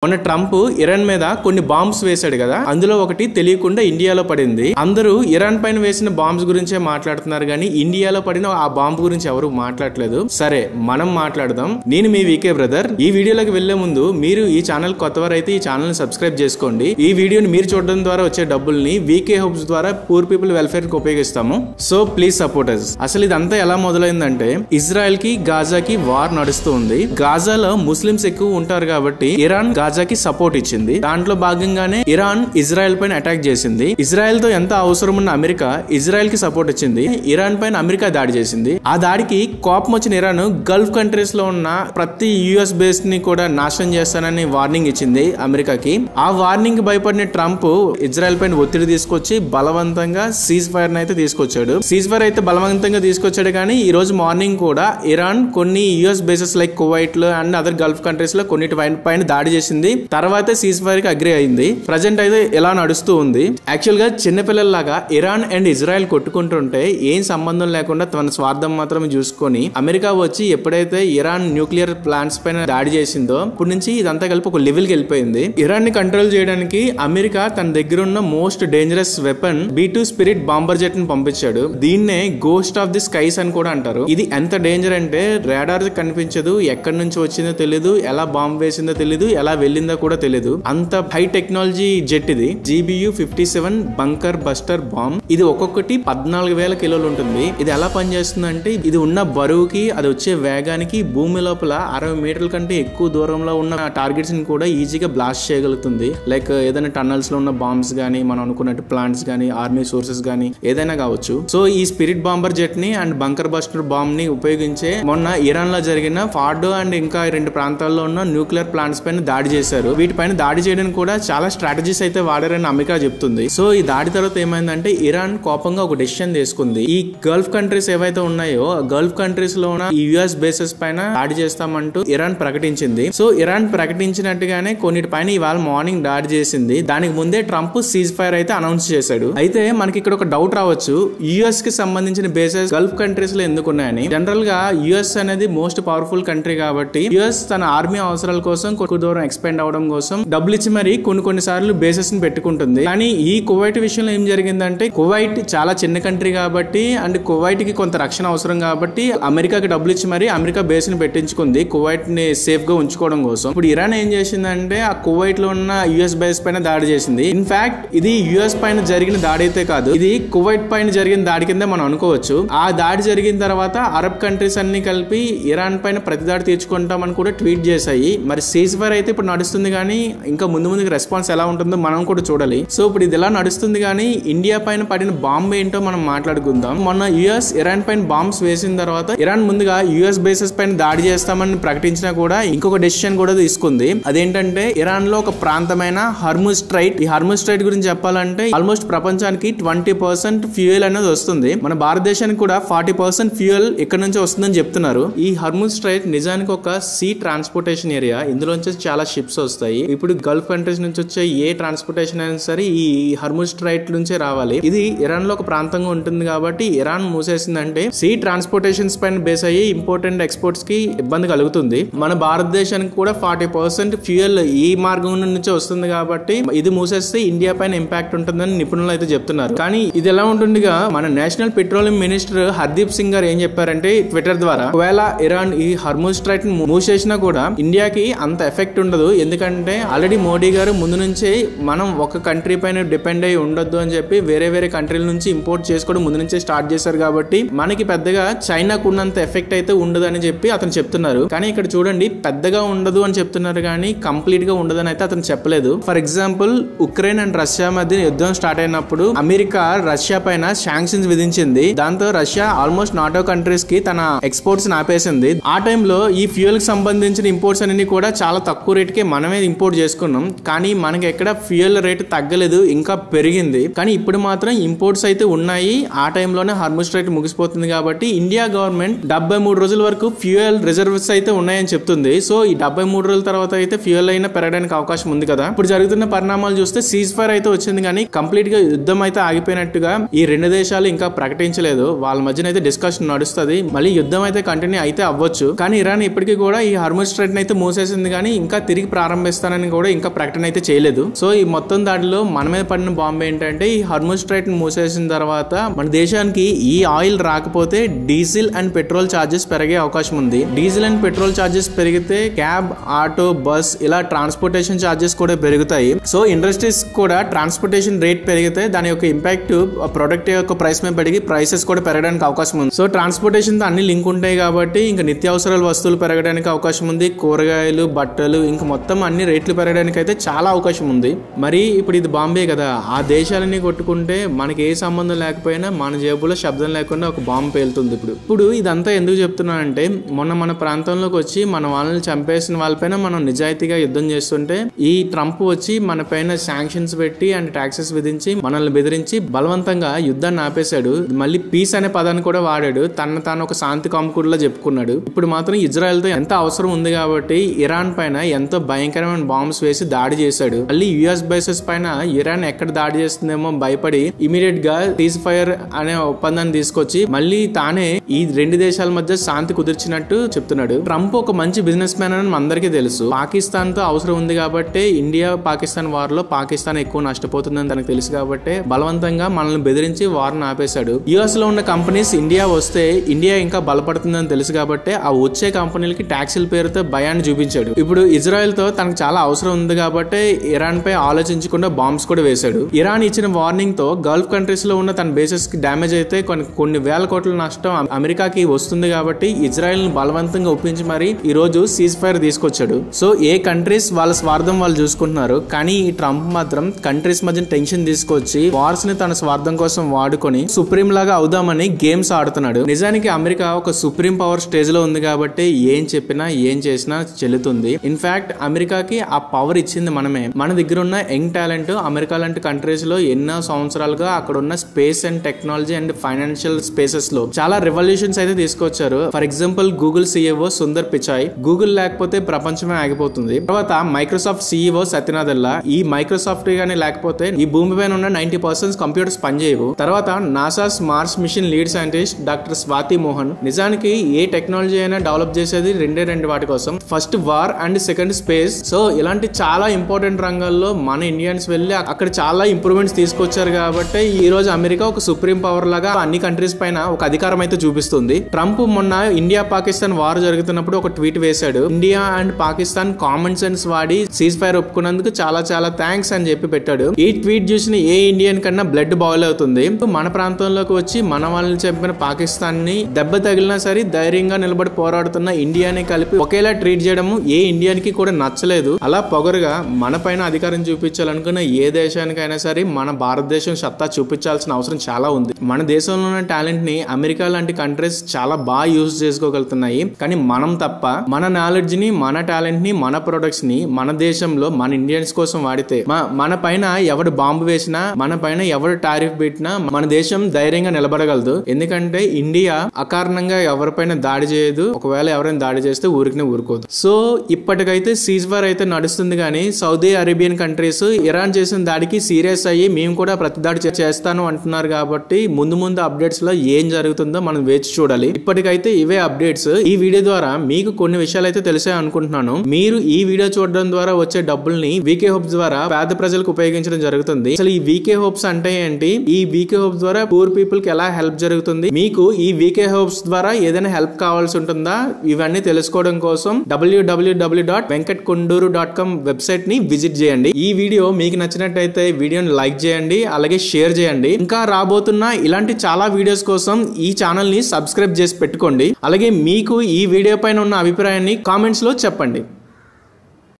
మొన్న Trump Iran మీద కొన్ని బాంబ్స్ వేశాడు కదా, అందులో ఒకటి తెలియకుండా ఇండియాలో పడింది. అందరూ ఇరాన్ పైన వేసిన బాంబ్స్ గురించే మాట్లాడుతున్నారు కానీ ఇండియాలో పడిన ఆ బాంబు గురించి ఎవరు మాట్లాడలేదు. సరే, మనం మాట్లాడదాం. నేను మీ వీకే బ్రదర్. ఈ వీడియోలోకి వెళ్లే ముందు మీరు ఈ ఛానల్ కొత్తవారైతే ఈ ఛానల్ ని సబ్స్క్రైబ్ చేసుకోండి. ఈ వీడియోని మీరు చూడడం ద్వారా వచ్చే డబ్బుల్ని వీకే హోప్స్ ద్వారా పూర్ పీపుల్ వెల్ఫేర్ కి ఉపయోగిస్తాము. So please support us. అసలు ఇదంతా ఎలా మొదలైందంటే, ఇజ్రాయెల్ కి గాజాకి వార్ నడుస్తూ ఉంది. గాజాలో ముస్లిమ్స్ ఎక్కువ ఉంటారు కాబట్టి ఇరాన్ గాజాకి సపోర్ట్ ఇచ్చింది. దాంట్లో భాగంగానే ఇరాన్ ఇజ్రాయెల్ పైన అటాక్ చేసింది. ఇజ్రాయెల్ తో ఎంత అవసరం ఉన్న అమెరికా ఇజ్రాయెల్ కి సపోర్ట్ ఇచ్చింది. ఇరాన్ పైన అమెరికా దాడి చేసింది. ఆ దాడికి కోపం వచ్చిన ఇరాన్ గల్ఫ్ కంట్రీస్ లో ఉన్న ప్రతి యుఎస్ బేస్ ని కూడా నాశనం చేస్తానని వార్నింగ్ ఇచ్చింది అమెరికాకి. ఆ వార్నింగ్ భయపడిన ట్రంప్ ఇజ్రాయెల్ పైన ఒత్తిడి తీసుకొచ్చి బలవంతంగా సీజ్ ఫైర్ అయితే తీసుకొచ్చాడు. సీజ్ ఫైర్ అయితే బలవంతంగా తీసుకొచ్చాడు. కానీ ఈ రోజు మార్నింగ్ కూడా ఇరాన్ కొన్ని యుఎస్ బేసెస్ లైక్ కువైట్ లో అండ్ అదర్ గల్ఫ్ కంట్రీస్ లో కొన్ని పైన దాడి చేసింది. తర్వాత సీజ్ ఫైర్ కి అగ్రి అయింది. ప్రజెంట్ అయితే ఎలా నడుస్తూ ఉంది. యాక్చువల్ గా చిన్నపిల్లల్లాగా ఇరాన్ అండ్ ఇజ్రాయెల్ కొట్టుకుంటుంటే ఏం సంబంధం లేకుండా తన స్వార్థం మాత్రమే చూసుకొని అమెరికా వచ్చి ఎప్పుడైతే ఇరాన్ న్యూక్లియర్ ప్లాంట్స్ పైన దాడి చేసిందో అప్పటి నుంచి ఇదంతా కలిపి ఒక లెవెల్ కి వెళ్ళిపోయింది. ఇరాన్ ని కంట్రోల్ చేయడానికి అమెరికా తన దగ్గర ఉన్న most dangerous weapon B-2 spirit bomber jet ని పంపించాడు. దీన్నే గోస్ట్ ఆఫ్ ది స్కైస్ అని కూడా అంటారు. ఇది ఎంత డేంజర్ అంటే రాడార్ కనిపించదు, ఎక్కడి నుంచి వచ్చిందో తెలియదు, ఎలా బాంబ్ వేసిందో తెలియదు, ఎలా వెళ్ళిందో కూడా తెలియదు. అంత హై టెక్నాలజీ జెట్ ఇది. GBU-57 bunker buster bomb. ఇది ఒక్కొక్కటి 14,000 కిలోలు ఉంటుంది. ఇది ఎలా పనిచేస్తుందంటే, ఇది ఉన్న బరువుకి అది వచ్చే వేగానికి భూమి లోపల 60 మీటర్ల కంటే ఎక్కువ దూరంలో ఉన్న టార్గెట్స్ ని కూడా ఈజీగా బ్లాస్ట్ చేయగలుగుతుంది. లైక్ ఏదైనా టన్నల్స్ లో ఉన్న బాంబ్స్ గానీ, మనం అనుకున్నట్టు ప్లాంట్స్ గానీ, ఆర్మీ సోర్సెస్ గానీ ఏదైనా కావచ్చు. సో ఈ స్పిరిట్ బాంబర్ జెట్ ని అండ్ బంకర్ బస్టర్ బాంబ్ ని ఉపయోగించే మొన్న ఇరాన్ లో జరిగిన ఫార్డో అండ్ ఇంకా 2 ప్రాంతాల్లో ఉన్న న్యూక్లియర్ ప్లాంట్స్ పైన దాడి చేశారు. వీటిపైన దాడి చేయడానికి కూడా చాలా స్ట్రాటజీస్ అయితే వాడారని అమెరికా చెప్తుంది. సో ఈ దాడి తర్వాత ఏమైందంటే, ఇరాన్ కోపంగా ఒక డెసిషన్ తీసుకుంది. ఈ గల్ఫ్ కంట్రీస్ ఏవైతే ఉన్నాయో గల్ఫ్ కంట్రీస్ లో ఉన్న ఈ యుఎస్ బేసెస్ పైన దాడి చేస్తామంటూ ఇరాన్ ప్రకటించింది. సో ఇరాన్ ప్రకటించినట్టుగానే కొన్నిటిపైన ఇవాళ మార్నింగ్ దాడి చేసింది. దానికి ముందే ట్రంప్ సీజ్ ఫైర్ అయితే అనౌన్స్ చేశాడు. అయితే మనకి ఇక్కడ ఒక డౌట్ రావచ్చు, యుఎస్ కి సంబంధించిన బేసెస్ గల్ఫ్ కంట్రీస్ లో ఎందుకు ఉన్నాయని. జనరల్ గా యుఎస్ అనేది మోస్ట్ పవర్ఫుల్ కంట్రీ కాబట్టి యుఎస్ తన ఆర్మీ అవసరాల కోసం కొంచెం దూరం ఎక్స్పెండ్ అవడం కోసం డబ్బులు ఇచ్చి మరి కొన్ని సార్లు బేసెస్ ని పెట్టుకుంటుంది. కానీ ఈ కువైట్ విషయంలో ఏం జరిగిందంటే, కువైట్ చాలా చిన్న కంట్రీ కాబట్టి అండ్ కువైట్ కి కొంత రక్షణ అవసరం కాబట్టి అమెరికాకి డబ్బులు ఇచ్చి మరి అమెరికా బేస్ ని పెట్టించుకుంది కువైట్ ని సేఫ్ గా ఉంచుకోవడం కోసం. ఇప్పుడు ఇరాన్ ఏం చేసిందంటే, ఆ కువైట్ లో ఉన్న యుఎస్ బేస్ పైన దాడి చేసింది. ఇన్ఫాక్ట్ ఇది యుఎస్ పైన జరిగిన దాడి అయితే కాదు, ఇది కువైట్ పైన జరిగిన దాడి కింద మనం అనుకోవచ్చు. ఆ దాడి జరిగిన తర్వాత అరబ్ కంట్రీస్ అన్ని కలిపి ఇరాన్ పైన ప్రతి దాడి తీర్చుకుంటామని కూడా ట్వీట్ చేశాయి. మరి సీజ్ ఫైర్ అయితే ఇప్పుడు నడుస్తుంది కానీ ఇంకా ముందుకు రెస్పాన్స్ ఎలా ఉంటుందో మనం కూడా చూడాలి. సో ఇప్పుడు ఇది ఎలా నడుస్తుంది కానీ ఇండియా పైన పడిన బాంబ్ ఏంటో మనం మాట్లాడుకుందాం. మొన్న యుఎస్ ఇరాన్ పైన బాంబ్స్ వేసిన తర్వాత ఇరాన్ ముందుగా యుఎస్ బేసెస్ పైన దాడి చేస్తామని ప్రకటించినా కూడా ఇంకొక డెసిషన్ కూడా తీసుకుంది. అదేంటంటే, ఇరాన్ లో ఒక ప్రాంతమైన హర్ముజ్ స్ట్రైట్. ఈ హర్ముజ్ స్ట్రైట్ గురించి చెప్పాలంటే ఆల్మోస్ట్ ప్రపంచానికి 20% ఫ్యూయల్ అనేది వస్తుంది. మన భారతదేశానికి కూడా 40% ఫ్యూయల్ ఇక్కడ నుంచి వస్తుందని చెప్తున్నారు. ఈ హర్ముజ్ స్ట్రైట్ నిజానికి ఒక సీ ట్రాన్స్పోర్టేషన్ ఏరియా. ఇందులోంచి చాలా షిప్స్ వస్తాయి. ఇప్పుడు గల్ఫ్ కంట్రీస్ నుంచి వచ్చే ఏ ట్రాన్స్పోర్టేషన్ అయినా సరే ఈ హర్ముజ్ స్ట్రైట్ నుంచే రావాలి. ఇది ఇరాన్ లో ఒక ప్రాంతంగా ఉంటుంది కాబట్టి ఇరాన్ మూసేసిందంటే సీ ట్రాన్స్పోర్టేషన్స్ పైన బేస్ అయ్యి ఇంపోర్టెంట్ ఎక్స్పోర్ట్స్ కి ఇబ్బంది కలుగుతుంది. మన భారతదేశానికి కూడా 40% ఫ్యూయల్ ఈ మార్గం నుంచే వస్తుంది కాబట్టి ఇది మూసేస్తే ఇండియా పైన ఇంపాక్ట్ ఉంటుందని నిపుణులు అయితే చెప్తున్నారు. కానీ ఇది ఎలా ఉంటుందిగా, మన national petroleum minister Hardeep Singh గారు ఏం చెప్పారంటే ట్విట్టర్ ద్వారా, ఒకవేళ ఇరాన్ ఈ హర్ముజ్ స్ట్రైట్ ని మూసేసినా కూడా ఇండియాకి అంత ఎఫెక్ట్ ఉండదు. ఎందుకంటే ఆల్రెడీ మోడీ గారు ముందు నుంచే మనం ఒక కంట్రీ పైన డిపెండ్ అయి ఉండొద్దు అని చెప్పి వేరే కంట్రీల నుంచి ఇంపోర్ట్ చేసుకోవడం ముందు నుంచే స్టార్ట్ చేశారు కాబట్టి మనకి పెద్దగా చైనాకు ఉన్నంత ఎఫెక్ట్ అయితే ఉండదు అని చెప్పి అతను చెప్తున్నారు. కానీ ఇక్కడ చూడండి, పెద్దగా ఉండదు అని చెప్తున్నారు కానీ కంప్లీట్ గా ఉండదని అయితే అతను చెప్పలేదు. For example, Ukraine and Russia మధ్య యుద్ధం స్టార్ట్ అయినప్పుడు అమెరికా రష్యా పైన శాంక్షన్స్ విధించింది. దాంతో రష్యా ఆల్మోస్ట్ నాటో కంట్రీస్ కి తన ఎక్స్పోర్ట్స్ ఆపేసింది. ఆ టైంలో ఈ ఫ్యూయల్ కి సంబంధించిన ఇంపోర్ట్స్ అన్ని కూడా చాలా తక్కువ రేటుకే మనమే ఇంపోర్ట్ చేసుకున్నాం. కానీ మనకి ఎక్కడ ఫ్యూయల్ రేట్ తగ్గలేదు, ఇంకా పెరిగింది. కానీ ఇప్పుడు మాత్రం ఇంపోర్ట్స్ అయితే ఉన్నాయి. ఆ టైంలోనే హర్ముజ్ స్ట్రైట్ ముగిసిపోతుంది కాబట్టి ఇండియా గవర్నమెంట్ 73 రోజుల వరకు ఫ్యూయల్ రిజర్వ్స్ అయితే ఉన్నాయని చెప్తుంది. సో ఈ 73 రోజుల తర్వాత అయితే ఫ్యూయల్ అయినా పెరగడానికి అవకాశం ఉంది కదా. ఇప్పుడు జరుగుతున్న పరిణామాలు చూస్తే సీజ్ ఫైర్ అయితే వచ్చింది కానీ కంప్లీట్ గా యుద్ధం అయితే ఆగిపోయినట్టుగా ఈ రెండు దేశాలు ఇంకా ప్రకటించలేదు. వాళ్ళ మధ్యన అయితే డిస్కషన్ నడుస్తుంది. మళ్ళీ యుద్ధం అయితే కంటిన్యూ అయితే అవ్వచ్చు. కానీ ఇరాన్ ఇప్పటికీ కూడా ఈ హర్ముజ్ స్ట్రైట్ అయితే మూసేసింది కానీ ఇంకా తిరిగి ప్రారంభిస్తానని కూడా ఇంకా ప్రకటన అయితే చేయలేదు. సో ఈ మొత్తం దాడిలో మన మీద పడిన బాంబు ఏంటంటే ఈ హార్ముజ్ స్ట్రైట్ ని మూసేసిన తర్వాత మన దేశానికి ఈ ఆయిల్ రాకపోతే డీజిల్ అండ్ పెట్రోల్ చార్జెస్ పెరిగే అవకాశం ఉంది. డీజిల్ అండ్ పెట్రోల్ చార్జెస్ పెరిగితే క్యాబ్, ఆటో, బస్ ఇలా ట్రాన్స్పోర్టేషన్ చార్జెస్ కూడా పెరుగుతాయి. సో ఇండస్ట్రీస్ కూడా ట్రాన్స్పోర్టేషన్ రేట్ పెరిగితే దాని యొక్క ఇంపాక్ట్ ప్రొడక్ట్ యొక్క ప్రైస్ మీద పెరిగి ప్రైసెస్ కూడా పెరగడానికి అవకాశం ఉంది. సో ట్రాన్స్పోర్టేషన్ తో అన్ని లింక్ ఉంటాయి కాబట్టి ఇంకా నిత్యావసరాల వస్తువులు పెరగడానికి అవకాశం ఉంది. కూరగాయలు, బట్టలు ఇంకా మొత్తం అన్ని రేట్లు పెరగడానికి అయితే చాలా అవకాశం ఉంది. మరి ఇప్పుడు ఇది బాంబే కదా, ఆ దేశాలని కొట్టుకుంటే మనకి ఏ సంబంధం లేకపోయినా మన జేబులో శబ్దం లేకుండా ఒక బాంబు పేలుతుంది. ఇప్పుడు ఇదంతా ఎందుకు చెప్తున్నానంటే మొన్న మన ప్రాంతంలోకి వచ్చి మన వాళ్ళని చంపేసిన వాళ్ళపైన మనం నిజాయితీగా యుద్ధం చేస్తుంటే ఈ ట్రంప్ వచ్చి మన పైన శాంక్షన్స్ పెట్టి అండ్ ట్యాక్సెస్ విధించి మనల్ని బెదిరించి బలవంతంగా యుద్ధాన్ని ఆపేశాడు. మళ్ళీ పీస్ అనే పదాన్ని కూడా వాడాడు. తాను ఒక శాంతి కాముకుడిలా చెప్పుకున్నాడు. ఇప్పుడు మాత్రం ఇజ్రాయెల్ తో ఎంత అవసరం ఉంది కాబట్టి ఇరాన్ పైన ఎంతో భయంకరమైన బాంబ్స్ వేసి దాడి చేశాడు. మళ్ళీ యుఎస్ బేసెస్ పైన ఇరాన్ ఎక్కడ దాడి చేస్తుందేమో భయపడి ఇమీడియట్ గా సీజ్ ఫైర్ అనే ఒప్పందాన్ని తీసుకొచ్చి మళ్ళీ తానే ఈ రెండు దేశాల మధ్య శాంతి కుదిర్చినట్టు చెప్తున్నాడు. ట్రంప్ ఒక మంచి బిజినెస్ మ్యాన్ అని అందరికీ తెలుసు. పాకిస్తాన్ తో అవసరం ఉంది కాబట్టి ఇండియా పాకిస్తాన్ వార్ లో పాకిస్తాన్ ఎక్కువ నష్టపోతుందని తనకు తెలుసు కాబట్టి బలవంతంగా మనల్ని బెదిరించి వార్ను ఆపేశాడు. యుఎస్ లో ఉన్న కంపెనీస్ ఇండియా వస్తే ఇండియా ఇంకా బలపడుతుందని తెలుసు కాబట్టి ఆ వచ్చే కంపెనీలకి ట్యాక్సీల పేరుతో భయాన్ని చూపించాడు. ఇప్పుడు ఇజ్రాయెల్ తో తనకు చాలా అవసరం ఉంది కాబట్టి ఇరాన్ పై ఆలోచించకుండా బాంబ్స్ కూడా వేశాడు. ఇరాన్ ఇచ్చిన వార్నింగ్ తో గల్ఫ్ కంట్రీస్ లో ఉన్న తన బేసెస్ కి డ్యామేజ్ అయితే కొన్ని వేల కోట్ల నష్టం అమెరికాకి వస్తుంది కాబట్టి ఇజ్రాయెల్ ని బలవంతంగా ఒప్పించి మరి ఈ రోజు సీజ్ ఫైర్ తీసుకొచ్చాడు. సో ఏ కంట్రీస్ వాళ్ళ స్వార్థం వాళ్ళు చూసుకుంటున్నారు, కానీ ఈ ట్రంప్ మాత్రం కంట్రీస్ మధ్య టెన్షన్ తీసుకొచ్చి వార్స్ ని తన స్వార్థం కోసం వాడుకొని సుప్రీం లాగా అవుదామని గేమ్స్ ఆడుతున్నాడు. నిజానికి అమెరికా ఒక సుప్రీం పవర్ స్టేజ్ లో ఉంది కాబట్టి ఏం చెప్పినా ఏం చేసినా చెల్లుతుంది. ఇన్ఫాక్ట్ అమెరికాకి ఆ పవర్ ఇచ్చింది మనమే. మన దగ్గర ఉన్న యంగ్ టాలెంట్ అమెరికా లాంటి కంట్రీస్ లో ఎన్నో సంవత్సరాలుగా అక్కడ ఉన్న space and technology and financial spaces లో చాలా రెవల్యూషన్స్ అయితే తీసుకొచ్చారు. For example Google CEO Sundar Pichai, Google లేకపోతే ప్రపంచమే ఆగిపోతుంది. తర్వాత మైక్రోసాఫ్ట్ సిఇఓ సత్యనాదెల్లా, ఈ మైక్రోసాఫ్ట్ గానీ లేకపోతే ఈ భూమి పైన ఉన్న 90% కంప్యూటర్స్ పనిచేయవు. తర్వాత NASA's Mars mission lead scientist doctor Swati Mohan. నిజానికి ఏ టెక్నాలజీ అయినా డెవలప్ చేసేది రెండు వాటి కోసం, first war and second space. So ఇలాంటి చాలా ఇంపార్టెంట్ రంగాల్లో మన ఇండియన్స్ వెళ్ళి అక్కడ చాలా ఇంప్రూవ్మెంట్స్ తీసుకొచ్చారు కాబట్టి ఈ రోజు అమెరికా ఒక సుప్రీం పవర్ లాగా అన్ని కంట్రీస్ పైన ఒక అధికారం అయితే చూపిస్తుంది. ట్రంప్ మొన్న ఇండియా పాకిస్తాన్ వార్ జరుగుతున్నప్పుడు ఒక ట్వీట్ వేశాడు. India and Pakistan common sense వాడి సీజ్ ఫైర్ ఒప్పుకున్నందుకు చాలా చాలా థ్యాంక్స్ అని చెప్పి పెట్టాడు. ఈ ట్వీట్ చూసిన ఏ ఇండియన్ కన్నా బ్లడ్ బాయిల్ అవుతుంది. మన ప్రాంతంలోకి వచ్చి మన వాళ్ళని చంపిన పాకిస్తాన్ ని దెబ్బ తగిలినా సరే ధైర్యంగా నిలబడి పోరాడుతున్న ఇండియాని కలిపి ఒకేలా ట్రీట్ చేయడం ఏ ఇండియన్ కి కూడా నచ్చలేదు. అలా పొగరుగా మన పైన అధికారం చూపించాలనుకున్న ఏ దేశానికైనా సరే మన భారతదేశం సత్తా చూపించాల్సిన అవసరం చాలా ఉంది. మన దేశంలో ఉన్న టాలెంట్ ని అమెరికా లాంటి కంట్రీస్ చాలా బాగా యూజ్ చేసుకోగలుగుతున్నాయి. కానీ మనం తప్ప మన నాలెడ్జ్ ని, మన టాలెంట్ ని, మన ప్రొడక్ట్స్ ని మన దేశంలో మన ఇండియన్స్ కోసం వాడితే మన పైన ఎవడు బాంబు వేసినా, మన పైన ఎవడు టారిఫ్ పెట్టినా మన దేశం ధైర్యంగా నిలబడగలదు. ఎందుకంటే ఇండియా అకారణంగా ఎవరిపైన దాడి చేయదు. ఒకవేళ ఎవరైనా దాడి చేస్తే ఊరికినే ఊరుకోదు. సో ఇప్పటికైతే సీజ్ ఫైర్ అయితే నడుస్తుంది. కానీ సౌదీ అరేబియన్ కంట్రీస్ ఇరాన్ చేసిన దాడికి సీరియస్ అయ్యి మేము కూడా ప్రతిదాడి చేస్తాను అంటున్నారు. కాబట్టి ముందు అప్డేట్స్ లో ఏం జరుగుతుందో మనం వేచి చూడాలి. ఇప్పటికైతే ఇవే అప్డేట్స్. ఈ వీడియో ద్వారా మీకు కొన్ని విషయాలు అయితే తెలిసే అనుకుంటున్నాను. మీరు ఈ వీడియో చూడడం ద్వారా వచ్చే డబ్బుల్ని వీకే హోప్స్ ద్వారా పేద ప్రజలకు ఉపయోగించడం జరుగుతుంది. అసలు ఈ వీకే హోప్స్ అంటే ఏంటి, ఈ వీకే హోప్స్ ద్వారా పూర్ పీపుల్ కి ఎలా హెల్ప్ జరుగుతుంది, మీకు ఈ వీకే హోప్స్ ద్వారా ఏదైనా హెల్ప్ కావాల్సి ఉంటుందా, ఇవన్నీ తెలుసుకోవడం కోసం www.venkatkondoru.com వెబ్సైట్ ని విజిట్ చేయండి. ఈ వీడియో మీకు నచ్చినట్టయితే వీడియోని లైక్ చేయండి, అలాగే షేర్ చేయండి. ఇంకా రాబోతున్న ఇలాంటి చాలా వీడియోస్ కోసం ఈ ఛానల్ ని సబ్స్క్రైబ్ చేసి పెట్టుకోండి. అలాగే మీకు ఈ వీడియో పైన ఉన్న అభిప్రాయాన్ని కామెంట్స్ లో చెప్పండి.